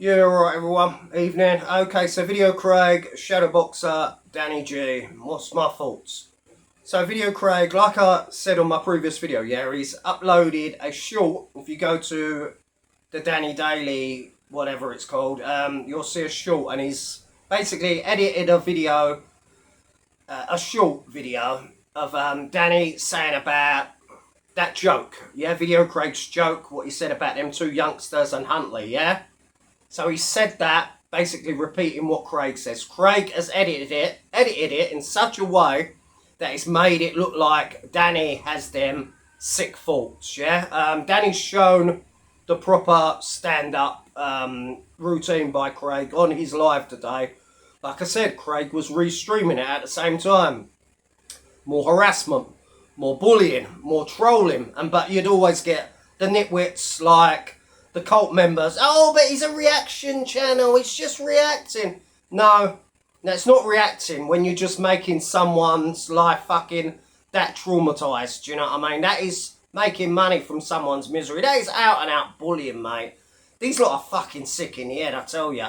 Yeah, alright everyone, evening. Okay, so Video Craig, Shadowboxer, Danny G. What's my thoughts? So Video Craig, like I said on my previous video, yeah, he's uploaded a short. If you go to the Danny Daily, whatever it's called, you'll see a short, and he's basically edited a video, a short video of Danny saying about that joke, yeah, Video Craig's joke, what he said about them two youngsters and Huntley, yeah? So he said that, basically repeating what Craig says. Craig has edited it in such a way that it's made it look like Danny has them sick thoughts, yeah? Danny's shown the proper stand-up routine by Craig on his live today. Like I said, Craig was restreaming it at the same time. More harassment, more bullying, more trolling, but you'd always get the nitwits like the cult members. Oh, but he's a reaction channel, it's just reacting. No, it's not reacting when you're just making someone's life fucking that traumatised, do you know what I mean? That is making money from someone's misery. That is out and out bullying, mate. These lot are fucking sick in the head, I tell you.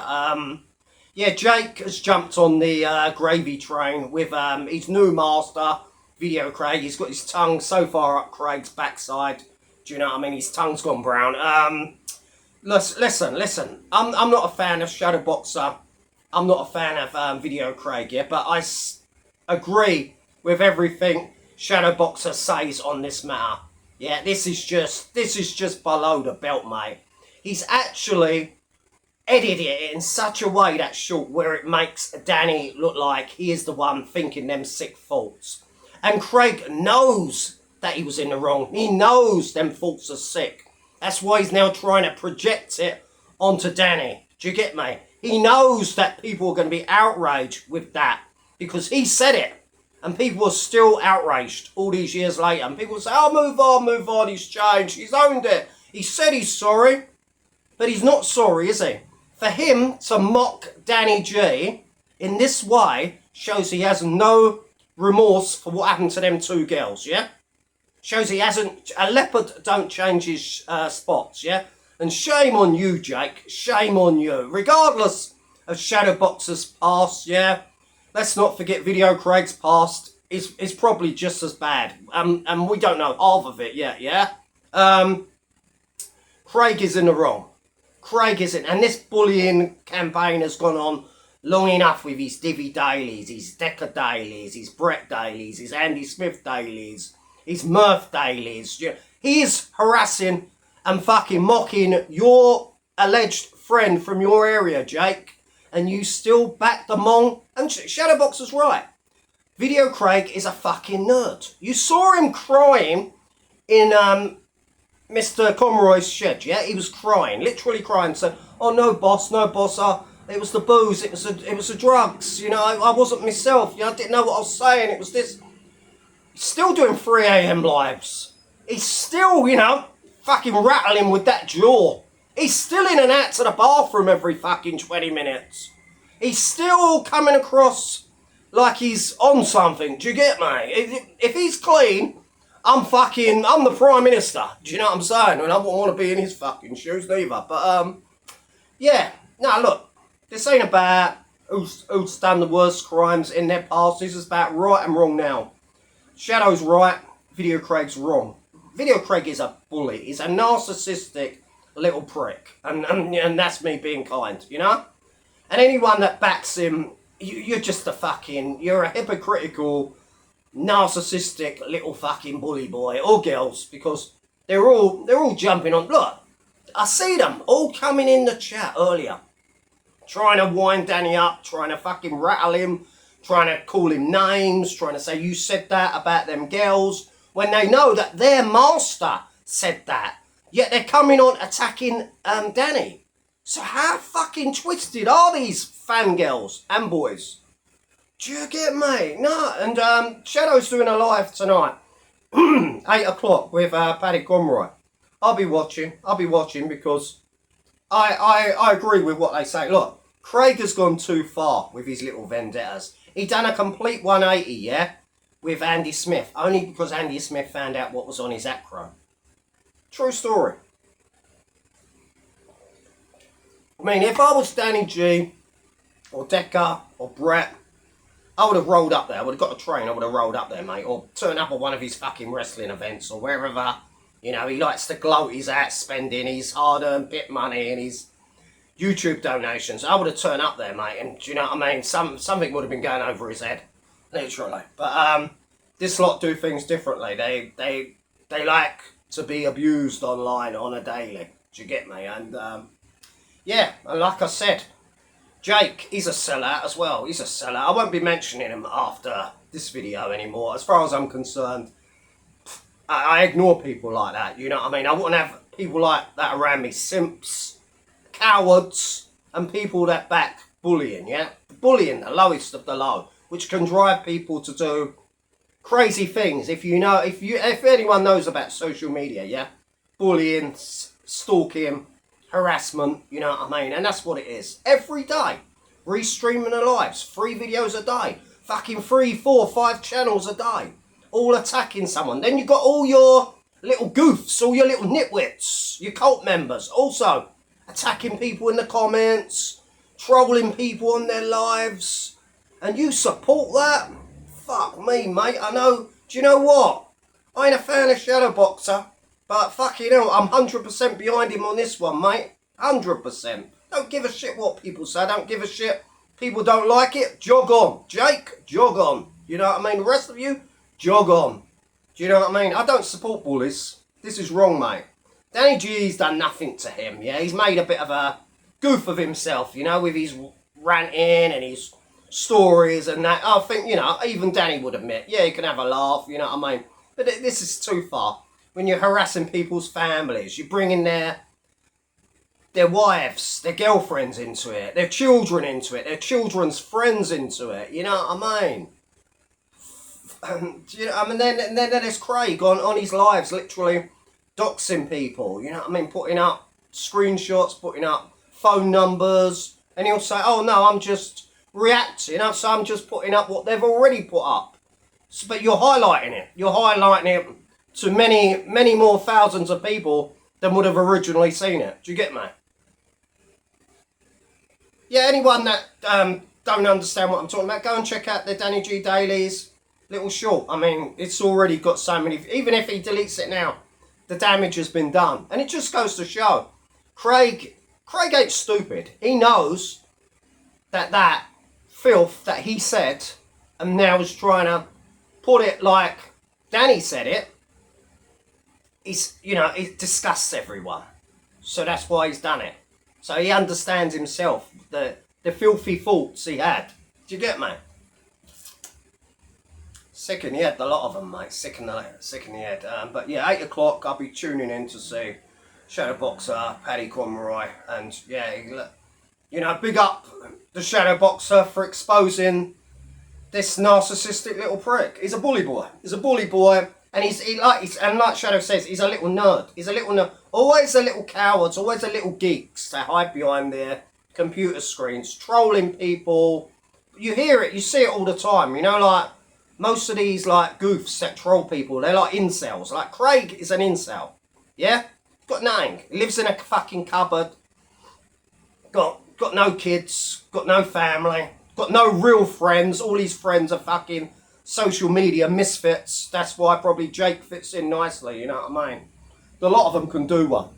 Yeah, Jake has jumped on the gravy train with his new master, Video Craig. He's got his tongue so far up Craig's backside. Do you know what I mean? His tongue's gone brown. Listen. I'm not a fan of Shadowboxer. I'm not a fan of Video Craig, yeah, but I agree with everything Shadowboxer says on this matter. Yeah, this is just below the belt, mate. He's actually edited it in such a way, that short, where it makes Danny look like he is the one thinking them sick thoughts. And Craig knows that he was in the wrong. He knows them thoughts are sick. That's why he's now trying to project it onto Danny. Do you get me? He knows that people are going to be outraged with that because he said it. And people are still outraged all these years later. And people say, oh, move on, he's changed, he's owned it. He said he's sorry, but he's not sorry, is he? For him to mock Danny G in this way shows he has no remorse for what happened to them two girls, yeah? Shows he hasn't, a leopard don't change his spots, yeah? And shame on you, Jake, shame on you. Regardless of Shadowboxer's past, yeah? Let's not forget Video Craig's past is probably just as bad. And we don't know half of it yet, yeah? Craig is in the wrong. Craig isn't. And this bullying campaign has gone on long enough with his Divvy Dailies, his Decker Dailies, his Brett Dailies, his Andy Smith Dailies, his Murph Dailies. He is harassing and fucking mocking your alleged friend from your area, Jake. And you still back the mong. And Shadowboxer's right. Video Craig is a fucking nerd. You saw him crying in Mr. Conroy's shed, yeah? He was crying, literally crying. So, oh, no, boss. It was the booze. It was the drugs. You know, I wasn't myself. You know, I didn't know what I was saying. It was this. He's still doing 3 a.m. lives. He's still, you know, fucking rattling with that jaw. He's still in and out to the bathroom every fucking 20 minutes. He's still coming across like he's on something. Do you get me? If he's clean, I'm the Prime Minister. Do you know what I'm saying? And I wouldn't want to be in his fucking shoes neither. But, yeah. No, look. This ain't about who's done the worst crimes in their past. This is about right and wrong now. Shadow's right. Video Craig's wrong. Video Craig is a bully. He's a narcissistic little prick. And that's me being kind, you know? And anyone that backs him, you're just you're a hypocritical, narcissistic little fucking bully boy or girls, because they're all jumping on. Look, I see them all coming in the chat earlier, trying to wind Danny up, trying to fucking rattle him, trying to call him names, trying to say you said that about them girls, when they know that their master said that. Yet they're coming on attacking Danny. So how fucking twisted are these fangirls and boys? Do you get me? No, and Shadow's doing a live tonight. 8 o'clock with Paddy Conroy. I'll be watching because I agree with what they say. Look, Craig has gone too far with his little vendettas. He done a complete 180, yeah, with Andy Smith, only because Andy Smith found out what was on his acro. True story. I mean, if I was Danny G, or Decker, or Brett, I would have rolled up there. I would have got a train, I would have rolled up there, mate. Or turned up at one of his fucking wrestling events, or wherever, you know, he likes to gloat his out spending his hard-earned bit money and his YouTube donations. I would have turned up there, mate, and do you know what I mean? Something would have been going over his head, literally. But this lot do things differently. They like to be abused online on a daily. Do you get me? And yeah, and like I said, Jake, he's a sellout as well. He's a sellout. I won't be mentioning him after this video anymore. As far as I'm concerned, I ignore people like that. You know what I mean? I wouldn't have people like that around me. Simps, cowards, and people that back bullying, yeah? Bullying, the lowest of the low, which can drive people to do crazy things. If anyone knows about social media, yeah? Bullying, stalking, harassment, you know what I mean? And that's what it is. Every day. Restreaming their lives. 3 videos a day. Fucking 3, 4, 5 channels a day. All attacking someone. Then you've got all your little goofs, all your little nitwits, your cult members, also attacking people in the comments, trolling people on their lives, and you support that? Fuck me, mate. I know. Do you know what? I ain't a fan of Shadowboxer, but fucking hell, I'm 100% behind him on this one, mate. 100%. Don't give a shit what people say. Don't give a shit. People don't like it. Jog on. Jake, jog on. You know what I mean? The rest of you, jog on. Do you know what I mean? I don't support bullies. This is wrong, mate. Danny G's done nothing to him, yeah? He's made a bit of a goof of himself, you know, with his ranting and his stories and that. I think, you know, even Danny would admit, yeah, you can have a laugh, you know what I mean? But this is too far. When you're harassing people's families, you're bringing their wives, their girlfriends into it, their children into it, their children's friends into it, you know what I mean? You know, I mean, then there's Craig on his lives, literally doxing people, you know what I mean? Putting up screenshots, putting up phone numbers, and he'll say, oh no, I'm just reacting, so I'm just putting up what they've already put up. But you're highlighting it. You're highlighting it to many, many more thousands of people than would have originally seen it. Do you get me? Yeah, anyone that don't understand what I'm talking about, go and check out the Danny G Dailies. Little short. I mean, it's already got so many. Even if he deletes it now, the damage has been done. And it just goes to show, Craig ain't stupid. He knows that filth that he said, and now is trying to put it like Danny said it. It disgusts everyone. So that's why he's done it. So he understands himself, the filthy thoughts he had. Do you get me? Sick in the head, a lot of them, mate. Sick in the head. But yeah, 8 o'clock, I'll be tuning in to see Shadowboxer, Paddy Conroy, and yeah, big up the Shadowboxer for exposing this narcissistic little prick. He's a bully boy. And like Shadow says, he's a little nerd. Always a little coward. Always a little geeks that hide behind their computer screens, trolling people. You hear it, you see it all the time. You know, like most of these like goofs that troll people, they're like incels. Like Craig is an incel. Yeah, got nothing. He lives in a fucking cupboard. Got no kids. Got no family. Got no real friends. All his friends are fucking social media misfits. That's why probably Jake fits in nicely, you know what I mean? A lot of them can do one.